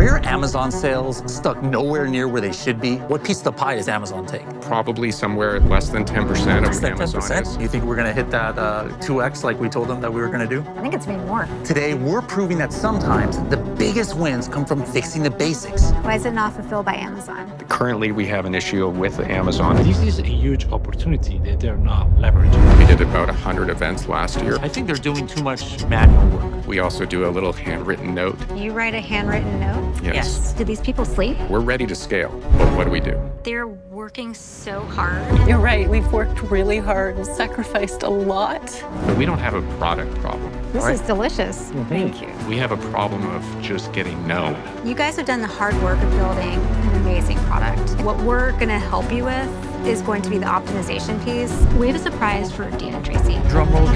Why are Amazon sales stuck nowhere near where they should be? What piece of the pie does Amazon take? Probably somewhere less than 10% of Less than Amazon 10%? is. Do you think we're gonna hit that 2x like we told them that we were gonna do? I think it's made more. Today, we're proving that sometimes the biggest wins come from fixing the basics. Why is it not fulfilled by Amazon? Currently, we have an issue with Amazon. This is a huge opportunity that they're not leveraging. We did about 100 events last year. I think they're doing too much manual work. We also do a little handwritten note. You write a handwritten note? Yes. Do these people sleep? We're ready to scale, but what do we do? They're working so hard. You're right, we've worked really hard and sacrificed a lot. But we don't have a product problem. This is delicious. Thank you. We have a problem of just getting known. You guys have done the hard work of building an amazing product. What we're gonna help you with is going to be the optimization piece. We have a surprise for Dean and Tracy. Drum roll,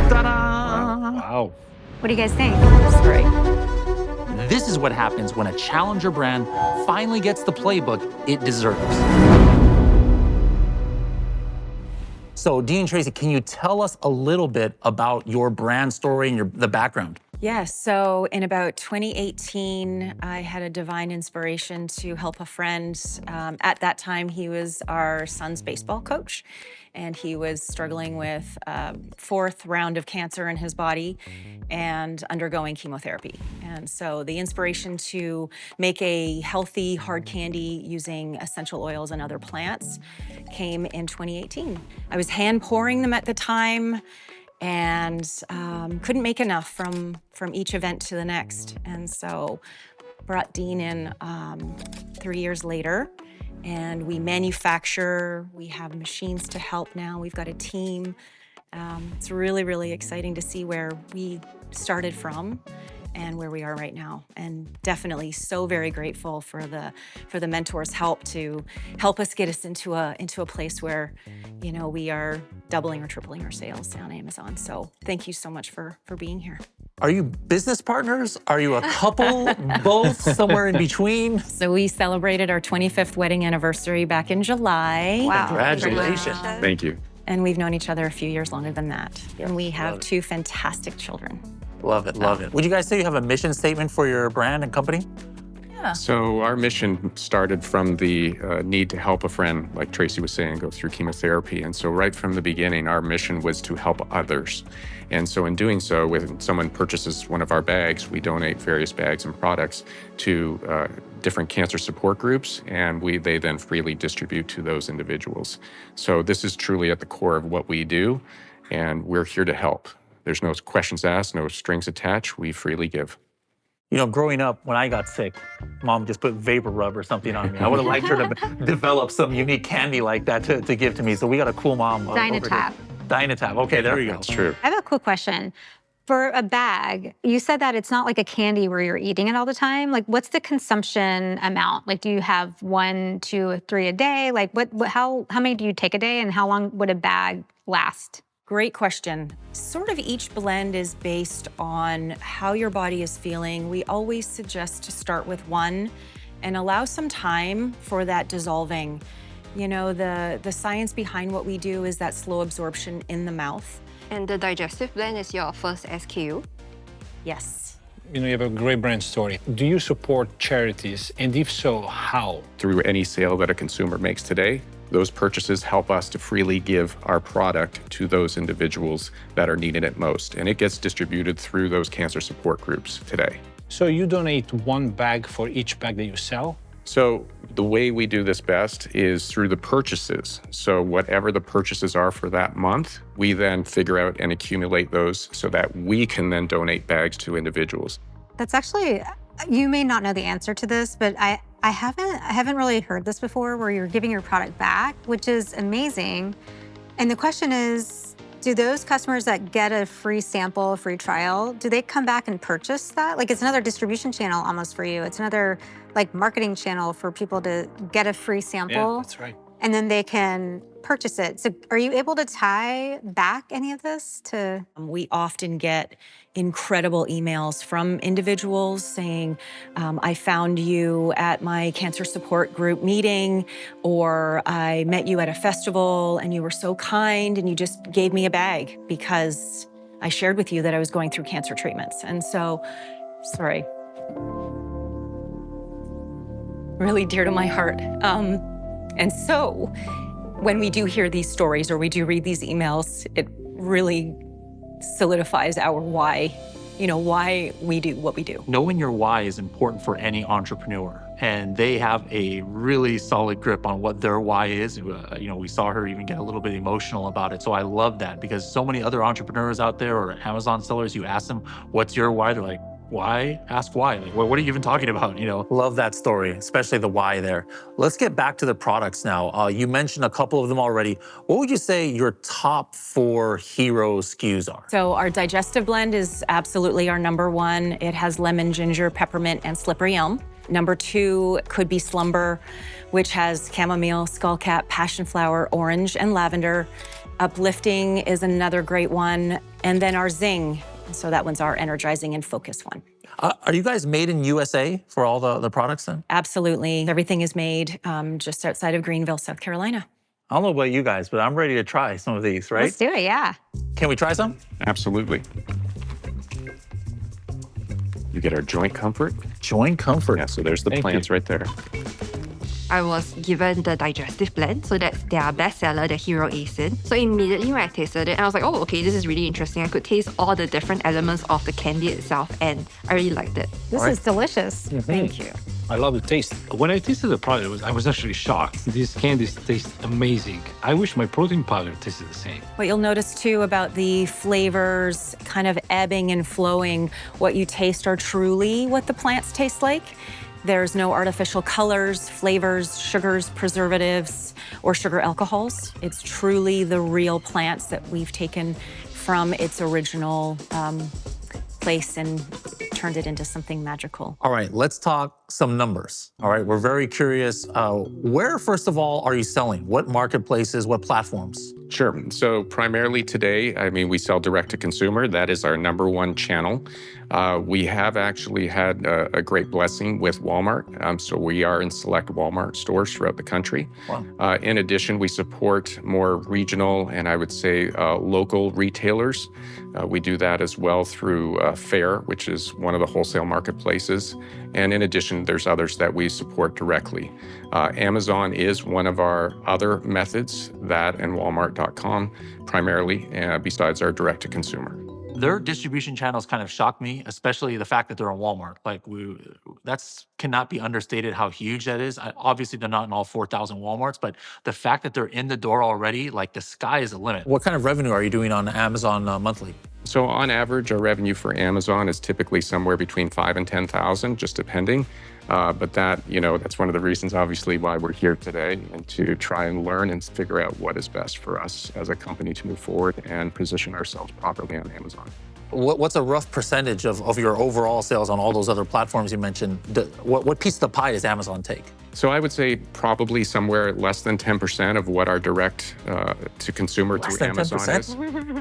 ta-da! Wow. What do you guys think? It's great. This is what happens when a challenger brand finally gets the playbook it deserves. So, Dean and Tracy, can you tell us a little bit about your brand story and the background? Yes, so in about 2018, I had a divine inspiration to help a friend. At that time, he was our son's baseball coach, and he was struggling with fourth round of cancer in his body and undergoing chemotherapy. And so the inspiration to make a healthy hard candy using essential oils and other plants came in 2018. I was hand pouring them at the time, and couldn't make enough from each event to the next. And so brought Dean in 3 years later, and we manufacture, we have machines to help now, we've got a team. It's really, really exciting to see where we started from and where we are right now. And definitely so very grateful for the mentors' help to help us get us into a place where, you know, we are doubling or tripling our sales on Amazon. So thank you so much for being here. Are you business partners? Are you a couple? Both? Somewhere in between? So we celebrated our 25th wedding anniversary back in July. Wow. Congratulations. Thank you. And we've known each other a few years longer than that. Yes, And we have love it. 2 fantastic children. Love it, love it. Would you guys say you have a mission statement for your brand and company? So our mission started from the need to help a friend, like Tracy was saying, go through chemotherapy. And so right from the beginning, our mission was to help others. And so in doing so, when someone purchases one of our bags, we donate various bags and products to different cancer support groups, and they then freely distribute to those individuals. So this is truly at the core of what we do, and we're here to help. There's no questions asked, no strings attached. We freely give. You know, growing up, when I got sick, Mom just put vapor rub or something on me. I would have liked her to develop some unique candy like that to give to me. So we got a cool mom. over here. Dynatab. Dynatab. Okay, there we go. That's true. I have a quick question. For a bag, you said that it's not like a candy where you're eating it all the time. Like, what's the consumption amount? Like, do you have 1, 2, 3 a day? Like, how many do you take a day, and how long would a bag last? Great question. Sort of each blend is based on how your body is feeling. We always suggest to start with 1 and allow some time for that dissolving. You know, the science behind what we do is that slow absorption in the mouth. And the digestive blend is your first SKU? Yes. You know, you have a great brand story. Do you support charities? And if so, how? Through any sale that a consumer makes today, those purchases help us to freely give our product to those individuals that are needing it most. And it gets distributed through those cancer support groups today. So you donate 1 bag for each bag that you sell? So the way we do this best is through the purchases. So whatever the purchases are for that month, we then figure out and accumulate those so that we can then donate bags to individuals. That's actually, you may not know the answer to this, but I haven't really heard this before, where you're giving your product back, which is amazing. And the question is, do those customers that get a free sample, a free trial, do they come back and purchase that? Like, it's another distribution channel almost for you. It's another like marketing channel for people to get a free sample. Yeah, that's right. And then they can purchase it. So are you able to tie back any of this to? We often get incredible emails from individuals saying, I found you at my cancer support group meeting, or I met you at a festival and you were so kind and you just gave me a bag because I shared with you that I was going through cancer treatments. And so, sorry. really dear to my heart. And so when we do hear these stories or we do read these emails, it really solidifies our why, why we do what we do. Knowing your why is important for any entrepreneur, and they have a really solid grip on what their why is. We saw her even get a little bit emotional about it. So I love that, because so many other entrepreneurs out there or Amazon sellers, you ask them, what's your why? They're like, why? Ask why. Like, what are you even talking about? Love that story, especially the why there. Let's get back to the products now. You mentioned a couple of them already. What would you say your top 4 hero SKUs are? So our digestive blend is absolutely our number 1. It has lemon, ginger, peppermint, and slippery elm. Number 2 could be Slumber, which has chamomile, skullcap, passion flower, orange, and lavender. Uplifting is another great one. And then our Zing. So that one's our energizing and focus one. Are you guys made in USA for all the products then? Absolutely. Everything is made just outside of Greenville, South Carolina. I don't know about you guys, but I'm ready to try some of these, right? Let's do it, yeah. Can we try some? Absolutely. You get our joint comfort. Joint comfort. Yeah, so there's the plants right there. I was given the digestive blend, so that's their bestseller, the Hero ASIN. So immediately when I tasted it, I was like, oh, okay, this is really interesting. I could taste all the different elements of the candy itself, and I really liked it. This is delicious. Thank you. I love the taste. When I tasted the product, I was actually shocked. These candies taste amazing. I wish my protein powder tasted the same. What you'll notice too about the flavors kind of ebbing and flowing, what you taste are truly what the plants taste like. There's no artificial colors, flavors, sugars, preservatives, or sugar alcohols. It's truly the real plants that we've taken from its original place and turned it into something magical. All right, let's talk some numbers. All right, we're very curious. Where, first of all, are you selling? What marketplaces, what platforms? Sure. So primarily today, we sell direct to consumer. That is our number 1 channel. We have actually had a great blessing with Walmart. So we are in select Walmart stores throughout the country. Wow. In addition, we support more regional and I would say local retailers. We do that as well through Fair, which is one of the wholesale marketplaces. And in addition, there's others that we support directly. Amazon is one of our other methods, that and Walmart.com primarily, besides our direct to consumer. Their distribution channels kind of shock me, especially the fact that they're on Walmart. Like, that's cannot be understated how huge that is. Obviously, they're not in all 4,000 Walmarts, but the fact that they're in the door already, like, the sky is the limit. What kind of revenue are you doing on Amazon monthly? So on average, our revenue for Amazon is typically somewhere between 5,000 and 10,000, just depending. But that's one of the reasons, obviously, why we're here today, and to try and learn and figure out what is best for us as a company to move forward and position ourselves properly on Amazon. What's a rough percentage of your overall sales on all those other platforms you mentioned? What piece of the pie does Amazon take? So I would say probably somewhere less than 10% of what our direct to consumer through Amazon is.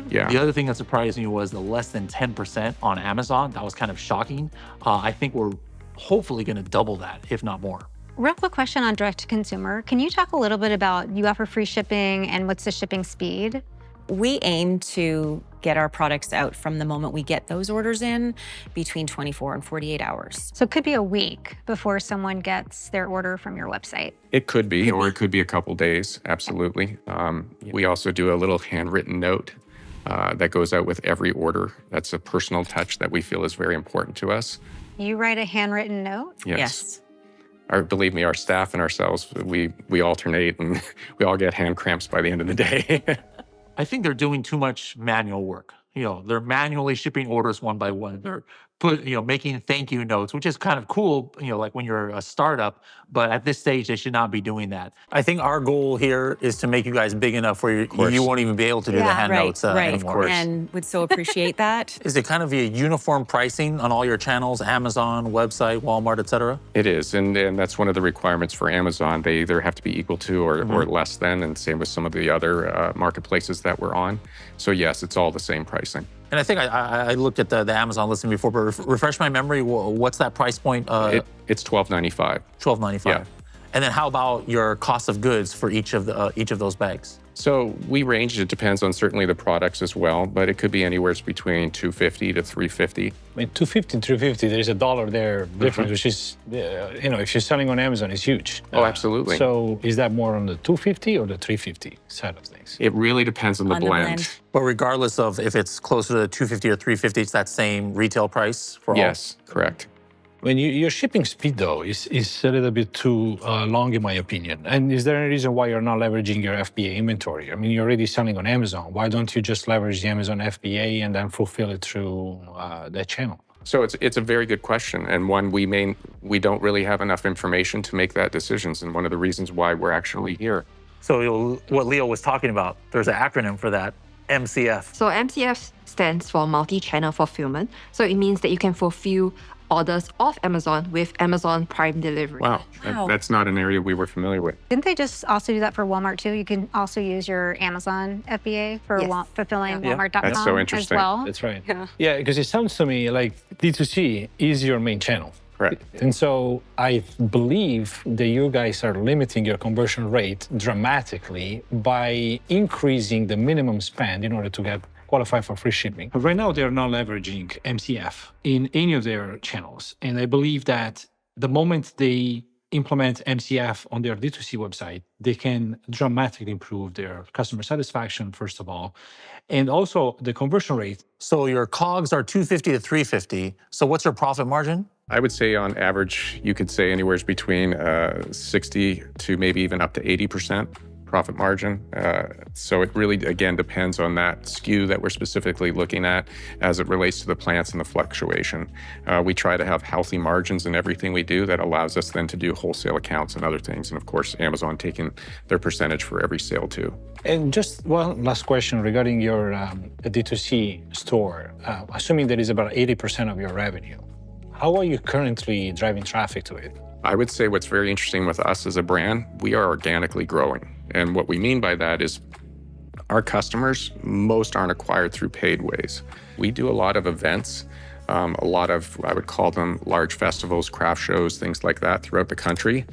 Yeah. The other thing that surprised me was the less than 10% on Amazon. That was kind of shocking. I think we're hopefully going to double that, if not more. Real quick question on direct to consumer. Can you talk a little bit about, you offer free shipping and what's the shipping speed? We aim to get our products out from the moment we get those orders in between 24 and 48 hours. So it could be a week before someone gets their order from your website. It could be, or it could be a couple days, absolutely. We also do a little handwritten note that goes out with every order. That's a personal touch that we feel is very important to us. You write a handwritten note? Yes. Believe me, our staff and ourselves, we alternate and we all get hand cramps by the end of the day. I think they're doing too much manual work. They're manually shipping orders one by one. They're making thank you notes, which is kind of cool, like when you're a startup, but at this stage, they should not be doing that. I think our goal here is to make you guys big enough where you won't even be able to do the hand notes anymore. And would so appreciate that. Is it kind of a uniform pricing on all your channels, Amazon, website, Walmart, et cetera? It is, and that's one of the requirements for Amazon. They either have to be equal to or less than, and same with some of the other marketplaces that we're on. So yes, it's all the same pricing. And I think I looked at the Amazon listing before, but refresh my memory. What's that price point? It's $12.95. $12.95. Yeah. And then how about your cost of goods for each of those bags? So we range, it depends on certainly the products as well, but it could be anywhere between 250 to 350. I mean, 250 and 350, there is a dollar there difference, which is, if you're selling on Amazon, it's huge. Oh, absolutely. So is that more on the 250 or the 350 side of things? It really depends on the blend. But regardless of if it's closer to 250 or 350, it's that same retail price for all? Yes, correct. When your shipping speed, though, is a little bit too long, in my opinion. And is there any reason why you're not leveraging your FBA inventory? I mean, you're already selling on Amazon. Why don't you just leverage the Amazon FBA and then fulfill it through that channel? So it's a very good question, and one we don't really have enough information to make that decisions, and one of the reasons why we're actually here. So what Leo was talking about, there's an acronym for that, MCF. So MCF stands for multi-channel fulfillment. So it means that you can fulfill orders off Amazon with Amazon Prime delivery. Wow. That's not an area we were familiar with. Didn't they just also do that for Walmart too? You can also use your Amazon FBA for Yes. fulfilling Yeah. Walmart.com That's so as interesting. well. That's right. Yeah. Yeah, because it sounds to me like D2C is your main channel. Correct. And so I believe that you guys are limiting your conversion rate dramatically by increasing the minimum spend in order to get qualified for free shipping. Right now, they're not leveraging MCF in any of their channels. And I believe that the moment they implement MCF on their D2C website, they can dramatically improve their customer satisfaction, first of all, and also the conversion rate. So your COGS are 250 to 350. So what's your profit margin? I would say on average, you could say anywhere between 60 to maybe even up to 80% profit margin. So it really, again, depends on that SKU that we're specifically looking at as it relates to the plants and the fluctuation. We try to have healthy margins in everything we do that allows us then to do wholesale accounts and other things. And of course, Amazon taking their percentage for every sale too. And just one last question regarding your D2C store. Assuming that is about 80% of your revenue, how are you currently driving traffic to it? I would say what's very interesting with us as a brand, we are organically growing. And what we mean by that is our customers, most aren't acquired through paid ways. We do a lot of events, a lot of, I would call them large festivals, craft shows, things like that throughout the country.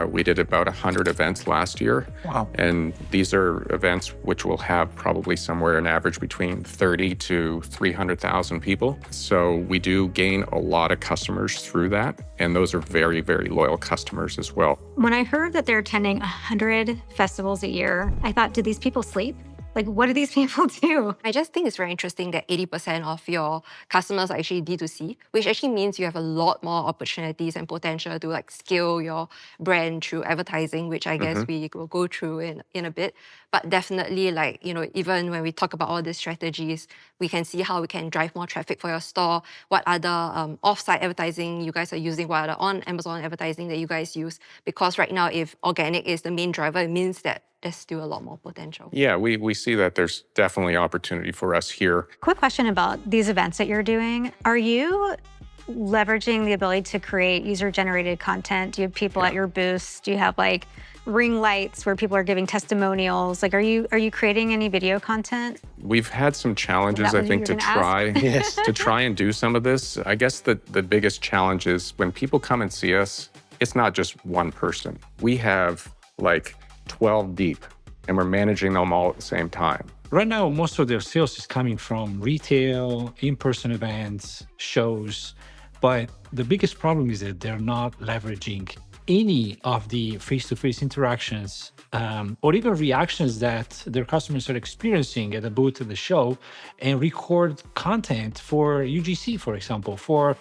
We did about 100 events last year. Wow. And these are events which will have probably somewhere an average between 30 to 300,000 people. So we do gain a lot of customers through that. And those are very, very loyal customers as well. When I heard that they're attending 100 festivals a year, I thought, do these people sleep? Like, what do these people do? I just think it's very interesting that 80% of your customers are actually D2C, which actually means you have a lot more opportunities and potential to like scale your brand through advertising, which I guess we will go through in a bit. But definitely, like, even when we talk about all these strategies, we can see how we can drive more traffic for your store, what other off-site advertising you guys are using, what other on Amazon advertising that you guys use. Because right now, if organic is the main driver, it means that there's still a lot more potential. Yeah, we see that there's definitely opportunity for us here. Quick question about these events that you're doing. Are you leveraging the ability to create user-generated content? Do you have people at your booths? Do you have like ring lights where people are giving testimonials? Like, are you creating any video content? We've had some challenges, That I was think, you to were gonna try to try and do some of this. I guess the biggest challenge is when people come and see us, it's not just one person. We have like 12 deep, and we're managing them all at the same time. Right now, most of their sales is coming from retail, in-person events, shows. But the biggest problem is that they're not leveraging any of the face-to-face interactions or even reactions that their customers are experiencing at the booth at the show and record content for UGC, for example, for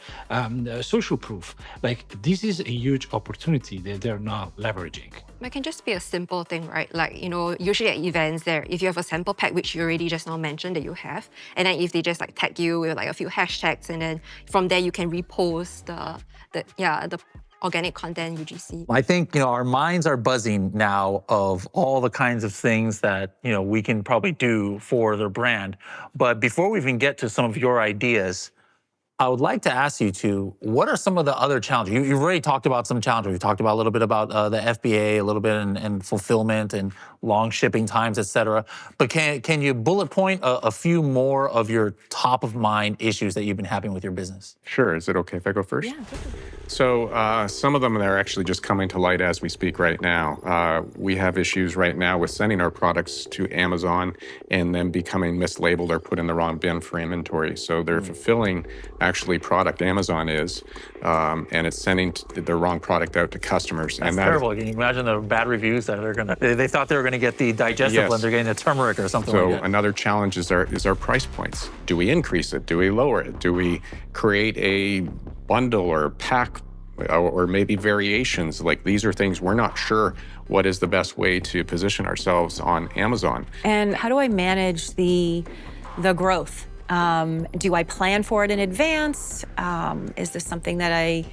social proof. Like, this is a huge opportunity that they're not leveraging. It can just be a simple thing, right? Like, usually at events there, if you have a sample pack, which you already just now mentioned that you have, and then if they just like tag you with like a few hashtags, and then from there you can repost the organic content UGC. I think, our minds are buzzing now of all the kinds of things that, we can probably do for their brand. But before we even get to some of your ideas, I would like to ask you to, what are some of the other challenges? You've already talked about some challenges. We talked about a little bit about the FBA, a little bit and fulfillment and long shipping times, et cetera. But can you bullet point a few more of your top of mind issues that you've been having with your business? Sure. Is it okay if I go first? Yeah, definitely. So some of them are actually just coming to light as we speak right now. We have issues right now with sending our products to Amazon and then becoming mislabeled or put in the wrong bin for inventory. So they're fulfilling actually product, Amazon is, and it's sending the wrong product out to customers. That's and terrible. Can you imagine the bad reviews that are gonna? They thought they were gonna get the digestive blend, they're getting the turmeric or something So like that. another challenge is our price points. Do we increase it? Do we lower it? Do we create a bundle or pack or maybe variations? Like, these are things we're not sure what is the best way to position ourselves on Amazon. And how do I manage the growth? Do I plan for it in advance? Is this something that I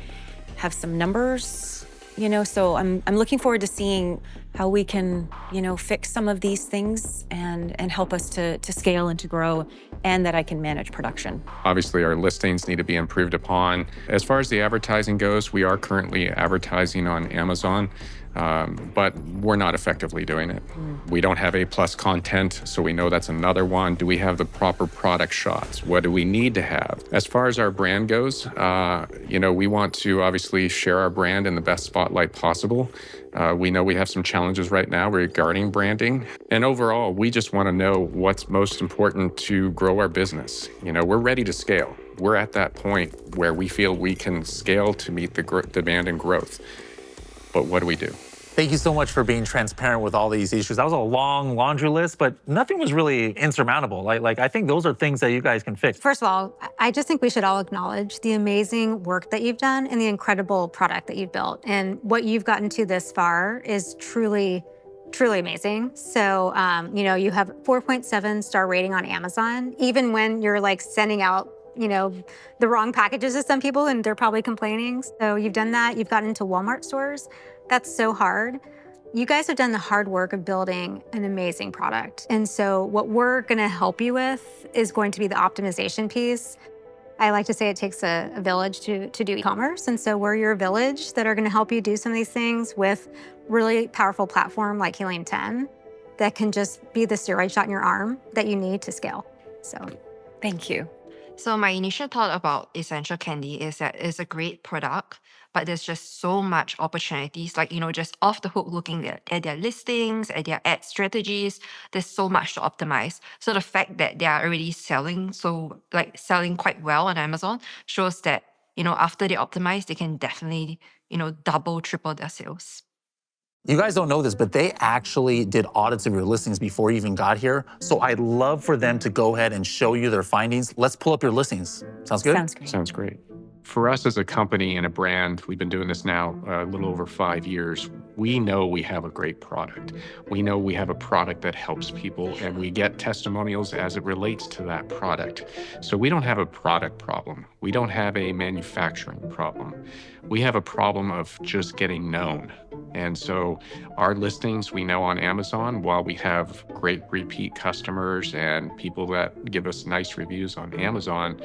have some numbers? You know, so I'm looking forward to seeing how we can, you know, fix some of these things and help us to scale and to grow, and that I can manage production. Obviously, our listings need to be improved upon. As far as the advertising goes, we are currently advertising on Amazon, but we're not effectively doing it. We don't have A+ content, so we know that's another one. Do we have the proper product shots? What do we need to have? As far as our brand goes, you know, we want to obviously share our brand in the best spotlight possible. We know we have some challenges right now regarding branding. And overall, we just want to know what's most important to grow our business. You know, we're ready to scale. We're at that point where we feel we can scale to meet the demand and growth. But what do we do? Thank you so much for being transparent with all these issues. That was a long laundry list, but nothing was really insurmountable. Like I think those are things that you guys can fix. First of all, I just think we should all acknowledge the amazing work that you've done and the incredible product that you've built. And what you've gotten to this far is truly amazing. So, you know, you have 4.7 star rating on Amazon, even when you're like sending out, you know, the wrong packages to some people and they're probably complaining. So you've done that. You've gotten into Walmart stores. That's so hard. You guys have done the hard work of building an amazing product. And so what we're gonna help you with is going to be the optimization piece. I like to say it takes a village to do e-commerce. And so we're your village that are gonna help you do some of these things with really powerful platform like Helium 10 that can just be the steroid shot in your arm that you need to scale. So Thank you. So my initial thought about Essential Candy is that it's a great product, but there's just so much opportunities, like, you know, just off the hook looking at their listings, at their ad strategies. There's so much to optimize. So the fact that they are already selling quite well on Amazon shows that, you know, after they optimize, they can definitely, you know, double, triple their sales. You guys don't know this, but they actually did audits of your listings before you even got here. So I'd love for them to go ahead and show you their findings. Let's pull up your listings. Sounds good? Sounds great. Sounds great. For us as a company and a brand, we've been doing this now a little over 5 years. We know we have a great product. We know we have a product that helps people, and we get testimonials as it relates to that product. So we don't have a product problem. We don't have a manufacturing problem. We have a problem of just getting known. And so our listings, we know on Amazon, while we have great repeat customers and people that give us nice reviews on Amazon,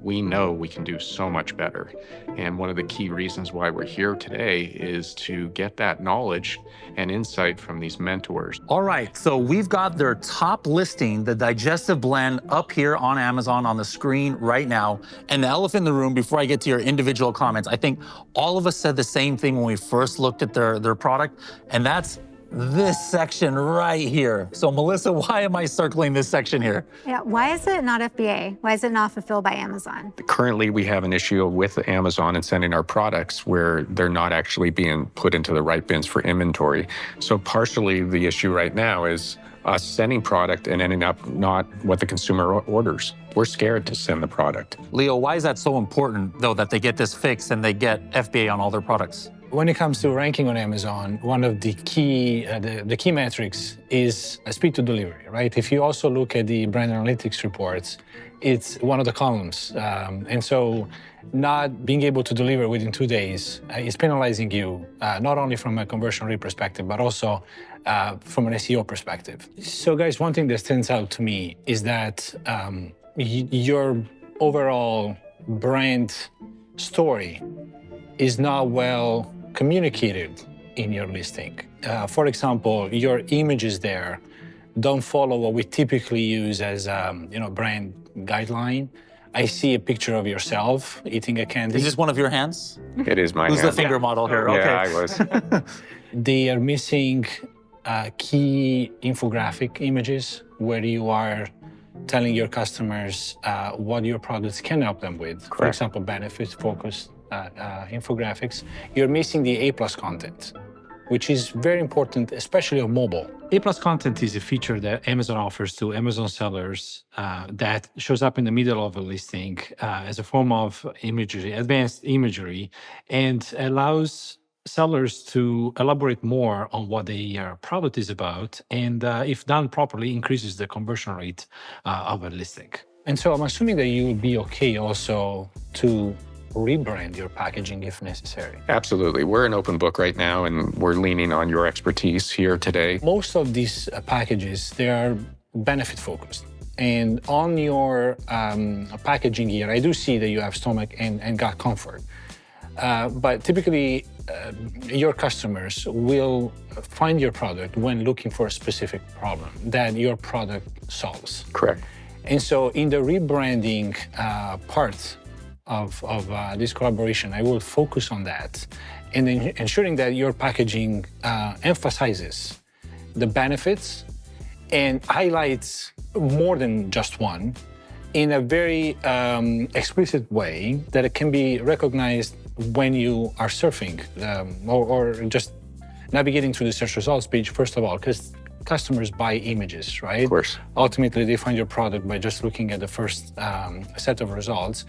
we know we can do so much better. And one of the key reasons why we're here today is to get that knowledge and insight from these mentors. All right, so we've got their top listing, the digestive blend, up here on Amazon on the screen right now. And the elephant in the room, before I get to your individual comments, I think all of us said the same thing when we first looked at their product, and that's this section right here. So Melissa, why am I circling this section here? yeah, why is it not FBA? Why is it not fulfilled by Amazon? Currently, we have an issue with Amazon and sending our products where they're not actually being put into the right bins for inventory. So partially the issue right now is us sending product and ending up not what the consumer orders. We're scared to send the product. Leo, why is that so important, though, that they get this fixed and they get FBA on all their products? When it comes to ranking on Amazon, one of the key metrics is speed to delivery, right? If you also look at the brand analytics reports, it's one of the columns. And so not being able to deliver within 2 days is penalizing you, not only from a conversion rate perspective, but also from an SEO perspective. So guys, one thing that stands out to me is that your overall brand story is not well communicated in your listing. For example, your images there don't follow what we typically use as brand guideline. I see a picture of yourself eating a candy. Is this one of your hands? It is my Who's hand. the finger model here? Yeah, Okay. I was. They are missing key infographic images where you are telling your customers what your products can help them with. For Correct. example, benefit-focused infographics. You're missing the A+ content, which is very important, especially on mobile. A+ content is a feature that Amazon offers to Amazon sellers that shows up in the middle of a listing as a form of imagery, advanced imagery, and allows sellers to elaborate more on what their product is about, and if done properly, increases the conversion rate of a listing. And so I'm assuming that you would be okay also to rebrand your packaging if necessary. Absolutely. We're an open book right now, and we're leaning on your expertise here today. Most of these packages, they are benefit focused. And on your packaging here, I do see that you have stomach and gut comfort. But typically, your customers will find your product when looking for a specific problem that your product solves. Correct. And so in the rebranding part of this collaboration, I will focus on that and then ensuring that your packaging emphasizes the benefits and highlights more than just one in a very explicit way that it can be recognized when you are surfing or just navigating through the search results page, first of all, because customers buy images, right? Of course. Ultimately, they find your product by just looking at the first set of results.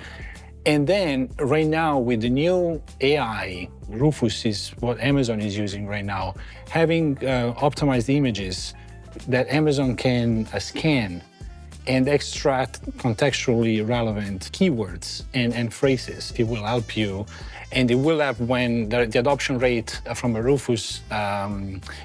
And then right now with the new AI, Rufus is what Amazon is using right now, having optimized images that Amazon can scan and extract contextually relevant keywords and phrases. It will help you. And it will help when the adoption rate from a Rufus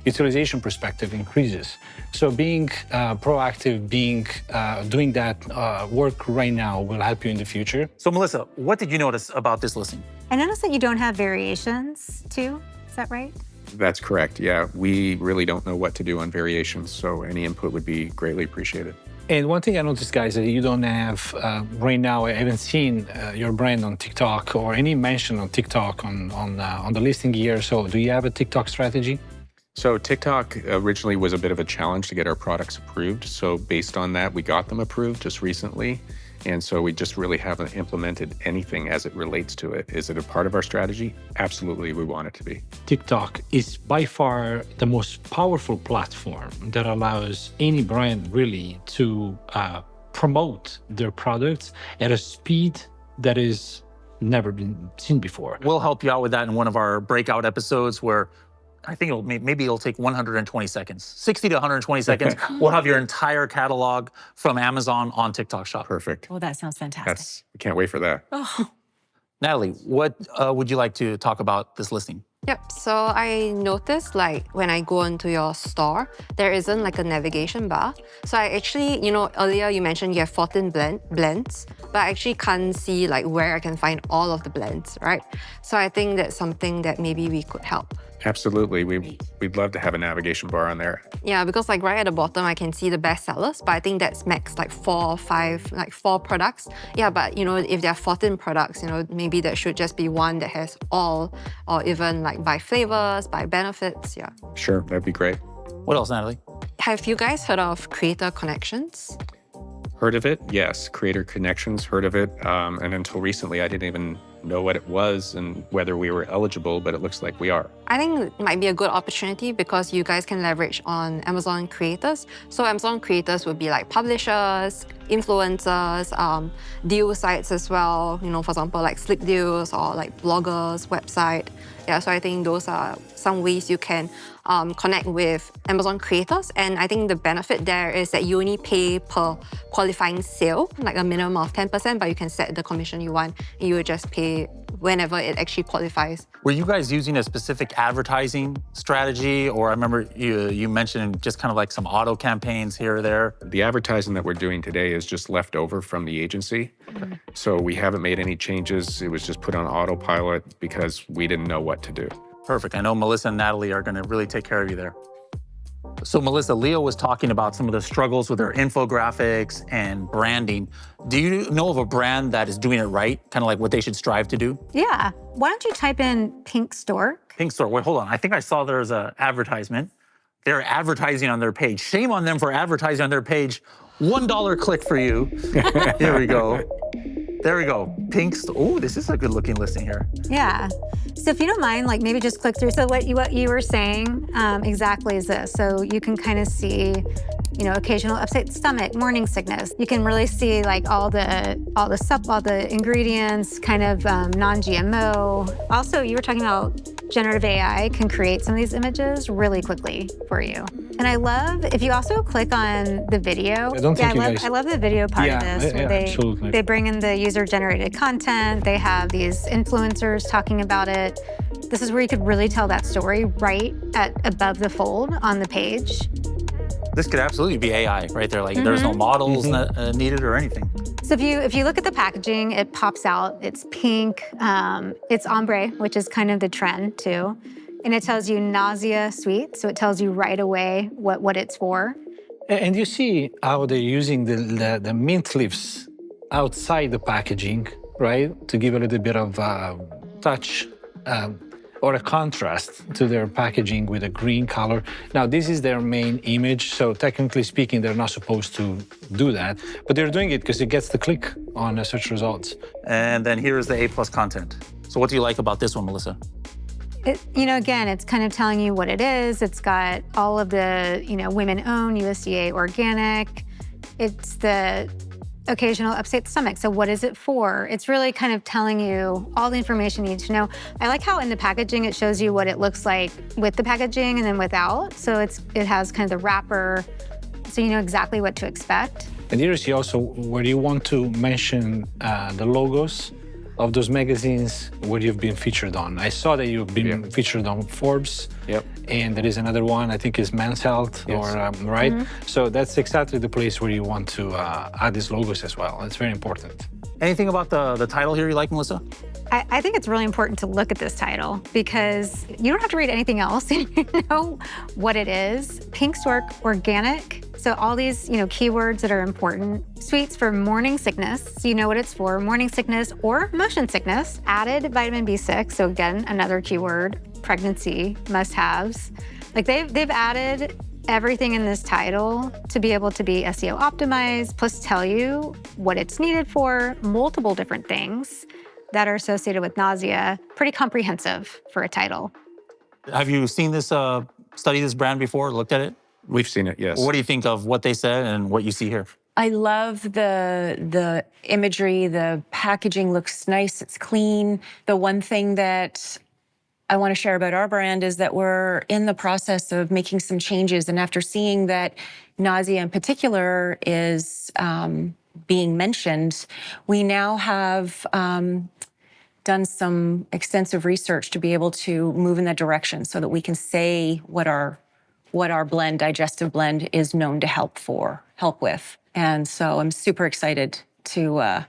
utilization perspective increases. So being proactive, doing that work right now will help you in the future. So Melissa, what did you notice about this listing? I noticed that you don't have variations too. Is that right? That's correct. Yeah, we really don't know what to do on variations, so any input would be greatly appreciated. And one thing I noticed, guys, that you don't have right now, I haven't seen your brand on TikTok or any mention on TikTok on the listing here. So do you have a TikTok strategy? So TikTok originally was a bit of a challenge to get our products approved. So based on that, we got them approved just recently. And so we just really haven't implemented anything as it relates to it. Is it a part of our strategy? Absolutely, we want it to be. TikTok is by far the most powerful platform that allows any brand really to promote their products at a speed that is never been seen before. We'll help you out with that in one of our breakout episodes where I think maybe it'll take 120 seconds, 60 to 120 seconds. We'll have your entire catalog from Amazon on TikTok Shop. Perfect. Oh, that sounds fantastic. We can't wait for that. Oh, Natalie, what would you like to talk about this listing? Yep, so I noticed like when I go into your store, there isn't like a navigation bar. So I actually, earlier you mentioned you have 14 blends, but I actually can't see like where I can find all of the blends, right? So I think that's something that maybe we could help. Absolutely. We'd love to have a navigation bar on there. Yeah, because like right at the bottom, I can see the best sellers, but I think that's max like 4 or 5, like 4 products. Yeah, but if there are 14 products, maybe there should just be one that has all, or even like by flavors, by benefits, yeah. Sure, that'd be great. What else, Natalie? Have you guys heard of Creator Connections? Heard of it? Yes. Creator Connections, heard of it. And until recently, I didn't even know what it was and whether we were eligible, but it looks like we are. I think it might be a good opportunity because you guys can leverage on Amazon creators. So Amazon creators would be like publishers, influencers, deal sites as well, for example, like Slick Deals or like bloggers, website. Yeah, so I think those are some ways you can connect with Amazon creators. And I think the benefit there is that you only pay per qualifying sale, like a minimum of 10%, but you can set the commission you want and you will just pay whenever it actually qualifies. Were you guys using a specific advertising strategy? Or I remember you mentioned just kind of like some auto campaigns here or there. The advertising that we're doing today is just left over from the agency. So we haven't made any changes. It was just put on autopilot because we didn't know what to do. Perfect. I know Melissa and Natalie are going to really take care of you there. So Melissa, Leo was talking about some of the struggles with their infographics and branding. Do you know of a brand that is doing it right? Kind of like what they should strive to do? Yeah. Why don't you type in Pink Stork? Pink Store. Wait, hold on. I think I saw there's an advertisement. They're advertising on their page. Shame on them for advertising on their page. $1 click for you. Here we go. There we go. Pink Store. Oh, this is a good looking listing here. Yeah. So if you don't mind, like maybe just click through. So what you were saying exactly is this. So you can kind of see, you know, occasional upset stomach, morning sickness. You can really see like all the ingredients, kind of non-GMO. Also, you were talking about generative AI can create some of these images really quickly for you. And I love if you also click on the video. I love the video part of this. Where absolutely. They bring in the user-generated content. They have these influencers talking about it. This is where you could really tell that story right above the fold on the page. This could absolutely be AI right there. Like there's no models needed or anything. So if you look at the packaging, it pops out. It's pink. It's ombre, which is kind of the trend too. And it tells you nausea sweet. So it tells you right away what it's for. And you see how they're using the mint leaves outside the packaging, right? To give a little bit of touch or a contrast to their packaging with a green color. Now, this is their main image, so technically speaking, they're not supposed to do that, but they're doing it because it gets the click on the search results. And then here is the A+ content. So what do you like about this one, Melissa? Again, it's kind of telling you what it is. It's got all of the, women-owned, USDA organic. It's the occasional upset stomach. So what is it for? It's really kind of telling you all the information you need to know. I like how in the packaging, it shows you what it looks like with the packaging and then without. So it has kind of the wrapper, so you know exactly what to expect. And here you see also where you want to mention the logos of those magazines where you've been featured on. I saw that you've been featured on Forbes. Yep. And there is another one, I think is Men's Health, right? So that's exactly the place where you want to add these logos as well. It's very important. Anything about the title here you like, Melissa? I think it's really important to look at this title because you don't have to read anything else. You know what it is. Pink Stork Organic. So all these, keywords that are important. Sweets for morning sickness. So you know what it's for. Morning sickness or motion sickness. Added vitamin B6. So again, another keyword. Pregnancy must-haves. Like they've added everything in this title to be able to be SEO optimized, plus tell you what it's needed for, multiple different things that are associated with nausea. Pretty comprehensive for a title. Have you seen this, study this brand before, looked at it? We've seen it, yes. What do you think of what they said and what you see here? I love the imagery. The packaging looks nice. It's clean. The one thing that I want to share about our brand is that we're in the process of making some changes. And after seeing that nausea in particular is being mentioned, we now have done some extensive research to be able to move in that direction so that we can say what our blend, digestive blend, is known to help with. And so I'm super excited to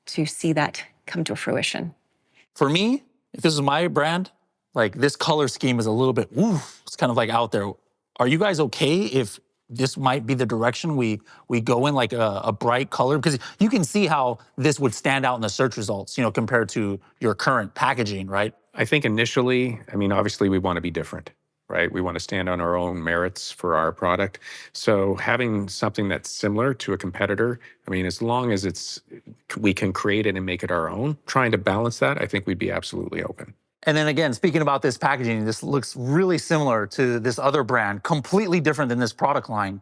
see that come to fruition. For me, if this is my brand, like this color scheme is a little bit, it's kind of like out there. Are you guys okay if this might be the direction we go in, like a bright color? Because you can see how this would stand out in the search results, compared to your current packaging, right? I think initially, obviously we want to be different, right? We want to stand on our own merits for our product. So having something that's similar to a competitor, as long as we can create it and make it our own, trying to balance that, I think we'd be absolutely open. And then again, speaking about this packaging, this looks really similar to this other brand, completely different than this product line.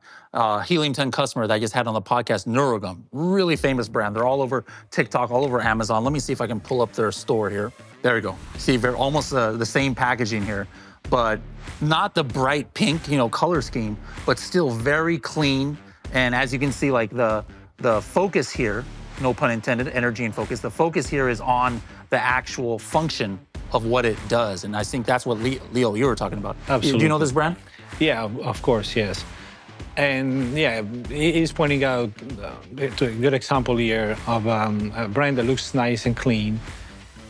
Helium 10 customer that I just had on the podcast, Neurogum, really famous brand. They're all over TikTok, all over Amazon. Let me see if I can pull up their store here. There we go. See, they're almost the same packaging here, but not the bright pink, color scheme, but still very clean. And as you can see, like the focus here, no pun intended, energy and focus. The focus here is on the actual function of what it does. And I think that's what Leo, you were talking about. Absolutely. Do you know this brand? Yeah, of course, yes. And yeah, he's pointing out to a good example here of a brand that looks nice and clean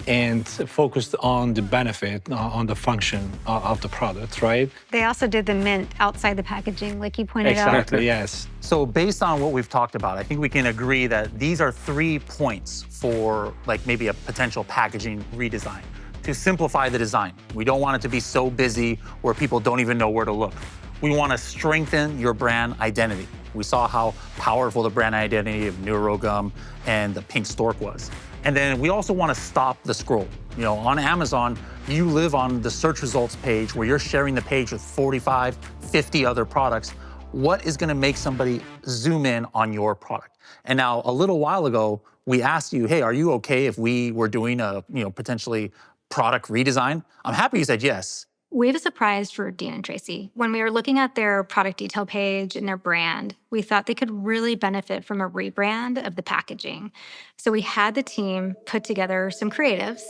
and focused on the benefit, on the function of the product, right? They also did the mint outside the packaging, like you pointed out. Exactly, yes. So based on what we've talked about, I think we can agree that these are 3 points for like maybe a potential packaging redesign. To simplify the design. We don't want it to be so busy where people don't even know where to look. We want to strengthen your brand identity. We saw how powerful the brand identity of NeuroGum and the pink stork was. And then we also want to stop the scroll. You know, on Amazon, you live on the search results page where you're sharing the page with 45, 50 other products. What is going to make somebody zoom in on your product? And now, a little while ago, we asked you, hey, are you okay if we were doing a, potentially product redesign? I'm happy you said yes. We have a surprise for Dean and Tracy. When we were looking at their product detail page and their brand, we thought they could really benefit from a rebrand of the packaging. So we had the team put together some creatives,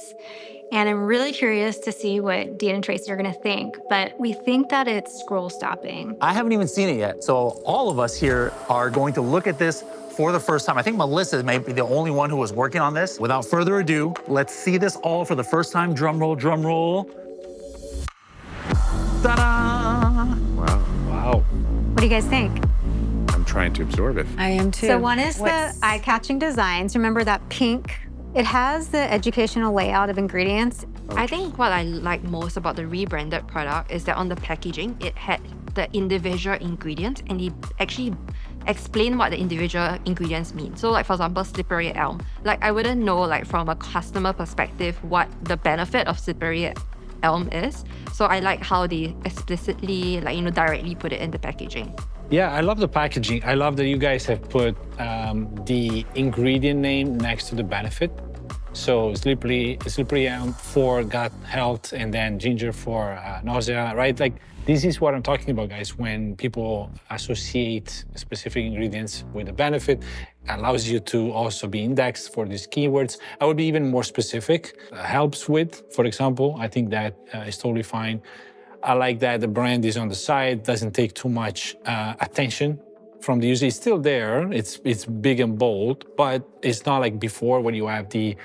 and I'm really curious to see what Dean and Tracy are gonna think, but we think that it's scroll stopping. I haven't even seen it yet, so all of us here are going to look at this for the first time. I think Melissa may be the only one who was working on this. Without further ado, let's see this all for the first time. Drum roll, drum roll. Ta-da! Wow. Wow. What do you guys think? I'm trying to absorb it. I am too. So one is the eye-catching designs. Remember that pink? It has the educational layout of ingredients. I think what I like most about the rebranded product is that on the packaging, it had the individual ingredients and it actually explain what the individual ingredients mean. So like for example, slippery elm. Like I wouldn't know like from a customer perspective what the benefit of slippery elm is. So I like how they explicitly directly put it in the packaging. Yeah, I love the packaging. I love that you guys have put the ingredient name next to the benefit. So slippery elm for gut health, and then ginger for nausea, right? Like this is what I'm talking about, guys. When people associate specific ingredients with a benefit, allows you to also be indexed for these keywords. I would be even more specific. Helps with, for example, I think that is totally fine. I like that the brand is on the side, doesn't take too much attention from the user. It's still there, it's big and bold, but it's not like before when you have the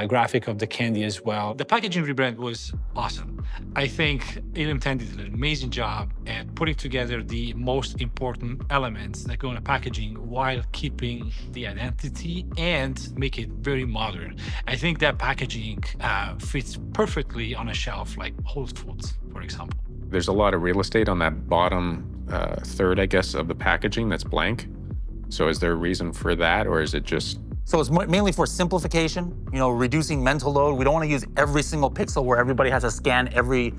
graphic of the candy as well. The packaging rebrand was awesome. I think Helium 10 did an amazing job at putting together the most important elements that go in a packaging while keeping the identity and make it very modern. I think that packaging fits perfectly on a shelf like Whole Foods, for example. There's a lot of real estate on that bottom third, I guess, of the packaging that's blank. So is there a reason for that, or is it just... So it's mainly for simplification, reducing mental load. We don't want to use every single pixel where everybody has to scan every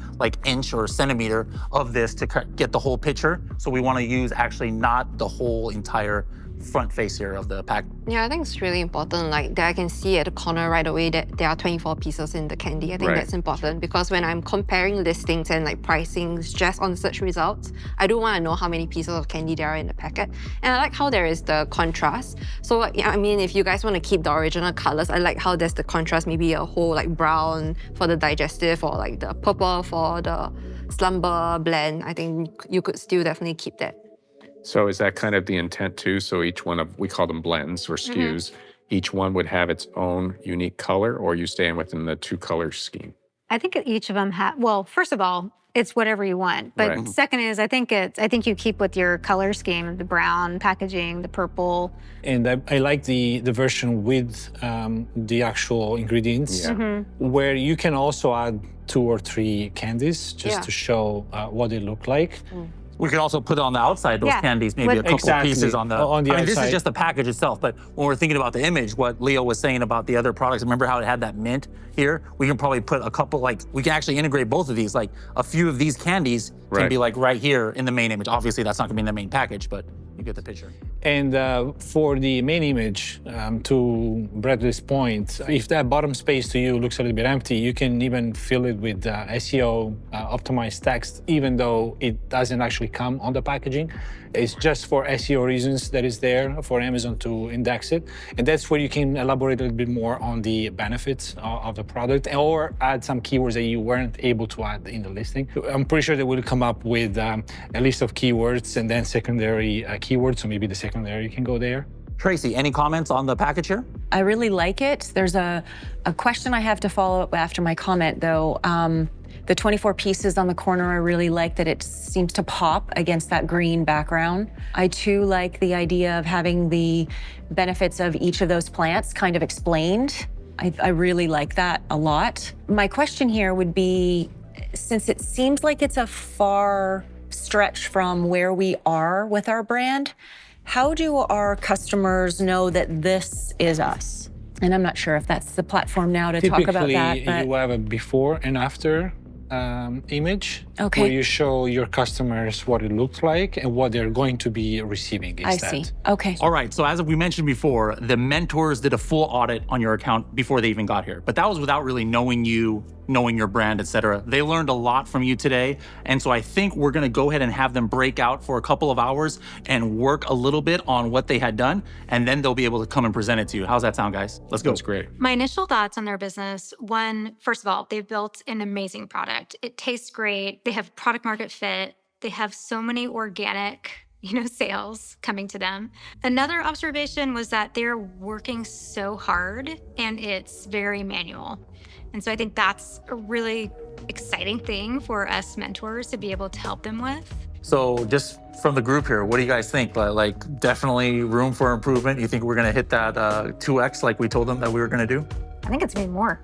inch or centimeter of this to get the whole picture. So we want to use actually not the whole entire front face here of the pack. Yeah, I think it's really important, like that I can see at the corner right away that there are 24 pieces in the candy. I think that's important because when I'm comparing listings and pricings just on search results, I do want to know how many pieces of candy there are in the packet. And I like how there is the contrast. So I mean, if you guys want to keep the original colors, I like how there's the contrast, maybe a whole brown for the digestive or the purple for the slumber blend. I think you could still definitely keep that. So is that kind of the intent too? So each one of, we call them blends or SKUs, each one would have its own unique color, or are you staying within the 2-color scheme? I think each of them well, first of all, it's whatever you want. But second is, I think you keep with your color scheme, the brown packaging, the purple. And I like the version with the actual ingredients, where you can also add 2 or 3 candies just to show what they look like. We could also put on the outside those candies, maybe a couple pieces on the outside. This is just the package itself, but when we're thinking about the image, what Leo was saying about the other products, remember how it had that mint here? We can probably put a couple, we can actually integrate both of these. A few of these candies can be right here in the main image. Obviously, that's not gonna be in the main package, but you get the picture. And for the main image, to Bradley's point, if that bottom space to you looks a little bit empty, you can even fill it with SEO optimized text, even though it doesn't actually come on the packaging. It's just for SEO reasons that is there for Amazon to index it. And that's where you can elaborate a little bit more on the benefits of the product or add some keywords that you weren't able to add in the listing. I'm pretty sure they will come up with a list of keywords and then secondary keywords, so maybe the secondary can go there. Tracy, any comments on the package here? I really like it. There's a question I have to follow up after my comment, though. The 24 pieces on the corner, I really like that it seems to pop against that green background. I too like the idea of having the benefits of each of those plants kind of explained. I really like that a lot. My question here would be, since it seems like it's a far stretch from where we are with our brand, how do our customers know that this is us? And I'm not sure if that's the platform now to talk about that. Typically, you have a before and after image, where you show your customers what it looks like and what they're going to be receiving instead. I see. Okay. All right, so as we mentioned before, the mentors did a full audit on your account before they even got here, but that was without really knowing you, knowing your brand, etc. They learned a lot from you today, and so I think we're gonna go ahead and have them break out for a couple of hours and work a little bit on what they had done, and then they'll be able to come and present it to you. How's that sound, guys? Let's go. That's great. My initial thoughts on their business, one, first of all, they've built an amazing product. It tastes great. They have product market fit. They have so many organic, sales coming to them. Another observation was that they're working so hard and it's very manual. And so I think that's a really exciting thing for us mentors to be able to help them with. So just from the group here, what do you guys think? Like definitely room for improvement? You think we're gonna hit that 2X like we told them that we were gonna do? I think it's gonna be more.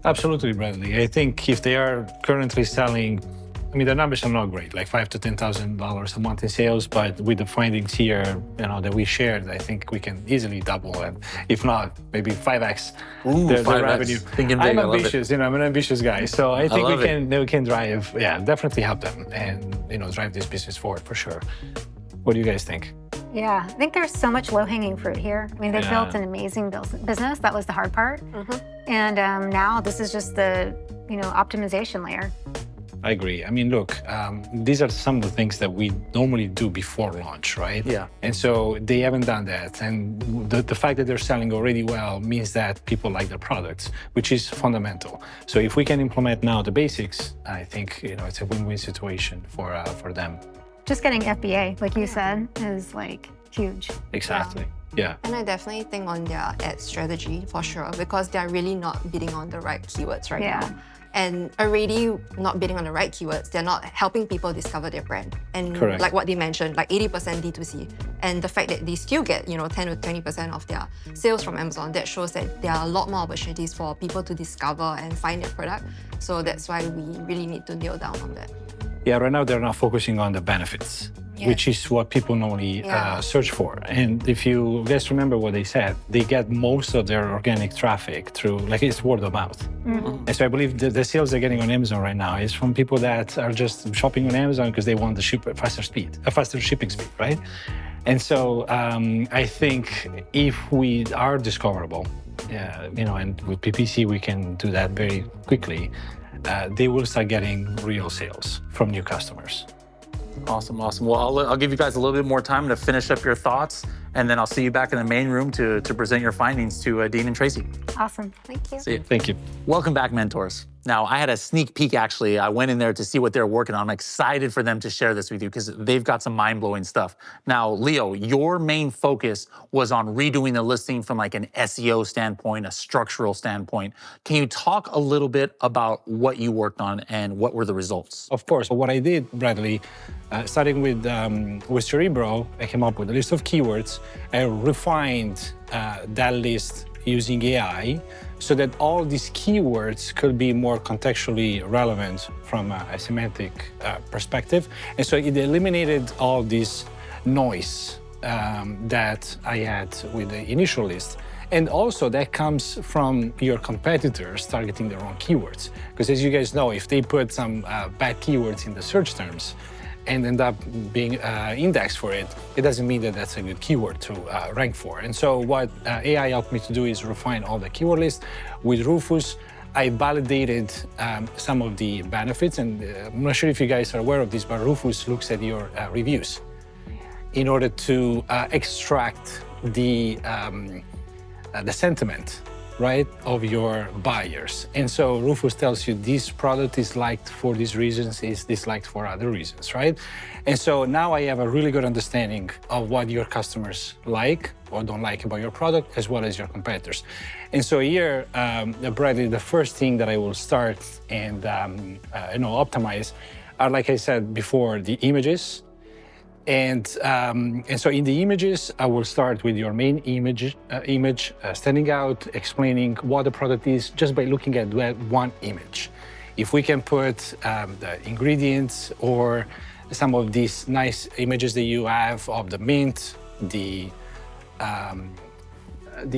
Absolutely, Bradley. I think if they are currently selling, the numbers are not great, like $5,000 to $10,000 a month in sales, but with the findings here, that we shared, I think we can easily double, and if not, maybe 5x the revenue. Thinking big, I'm ambitious, I'm an ambitious guy, so I think we can drive, definitely help them and drive this business forward for sure. What do you guys think? Yeah, I think there's so much low-hanging fruit here. They built an amazing business. That was the hard part. And now this is just the, optimization layer. I agree. Look, these are some of the things that we normally do before launch, right? Yeah. And so they haven't done that. And the fact that they're selling already well means that people like their products, which is fundamental. So if we can implement now the basics, I think, it's a win-win situation for them. Just getting FBA, like you said, is huge. Exactly. Yeah. And I definitely think on their ad strategy for sure, because they're really not bidding on the right keywords right now. And already not bidding on the right keywords, they're not helping people discover their brand. And correct. Like what they mentioned, like 80% D2C. And the fact that they still get, 10 to 20% of their sales from Amazon, that shows that there are a lot more opportunities for people to discover and find their product. So that's why we really need to nail down on that. Yeah, right now they're not focusing on the benefits, which is what people normally search for. And if you guys remember what they said, they get most of their organic traffic through, it's word of mouth. And so I believe the sales they're getting on Amazon right now is from people that are just shopping on Amazon because they want a faster shipping speed, right? And so I think if we are discoverable, and with PPC we can do that very quickly, they will start getting real sales from new customers. Awesome. Well, I'll give you guys a little bit more time to finish up your thoughts, and then I'll see you back in the main room to present your findings to Dean and Tracy. Awesome. Thank you. See you. Thank you. Welcome back, mentors. Now, I had a sneak peek, actually. I went in there to see what they're working on. I'm excited for them to share this with you because they've got some mind-blowing stuff. Now, Leo, your main focus was on redoing the listing from an SEO standpoint, a structural standpoint. Can you talk a little bit about what you worked on and what were the results? Of course. What I did, Bradley, starting with Cerebro, I came up with a list of keywords. I refined that list using AI so that all these keywords could be more contextually relevant from a semantic perspective. And so it eliminated all this noise that I had with the initial list. And also that comes from your competitors targeting the wrong keywords. Because as you guys know, if they put some bad keywords in the search terms, and end up being indexed for it, it doesn't mean that that's a good keyword to rank for. And so what AI helped me to do is refine all the keyword lists. With Rufus, I validated some of the benefits, and I'm not sure if you guys are aware of this, but Rufus looks at your reviews in order to extract the sentiment, right, of your buyers. And so Rufus tells you this product is liked for these reasons, is disliked for other reasons, right? And so now I have a really good understanding of what your customers like or don't like about your product, as well as your competitors. And so here, Bradley, the first thing that I will start and optimize are, like I said before, the images. And so in the images, I will start with your main image standing out, explaining what the product is just by looking at that one image. If we can put the ingredients or some of these nice images that you have of the mint, the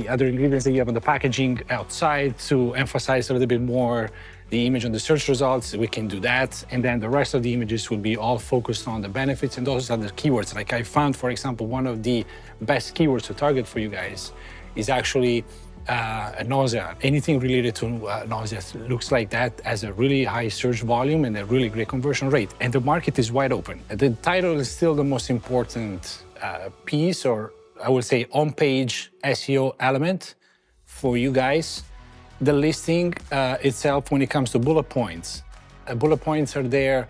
other ingredients that you have on the packaging outside to emphasize a little bit more the image on the search results, we can do that. And then the rest of the images will be all focused on the benefits, and those are the keywords. Like I found, for example, one of the best keywords to target for you guys is actually nausea. Anything related to nausea looks like that has a really high search volume and a really great conversion rate. And the market is wide open. The title is still the most important piece, or I would say on-page SEO element for you guys. The listing itself, when it comes to bullet points are there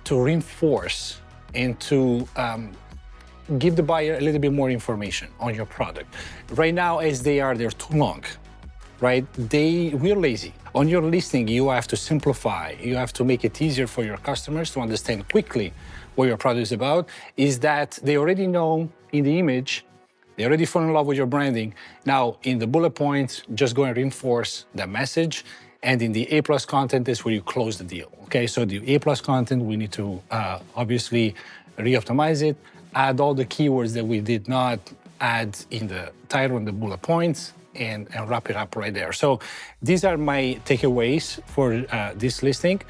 to reinforce and to give the buyer a little bit more information on your product. Right now, as they're too long, right? We're lazy. On your listing, you have to simplify. You have to make it easier for your customers to understand quickly what your product is about. Is that they already know in the image, they already fall in love with your branding. Now, in the bullet points, just go and reinforce the message. And in the A+ content is where you close the deal. Okay, so the A+ content, we need to obviously re-optimize it, add all the keywords that we did not add in the title and the bullet points, and wrap it up right there. So these are my takeaways for this listing.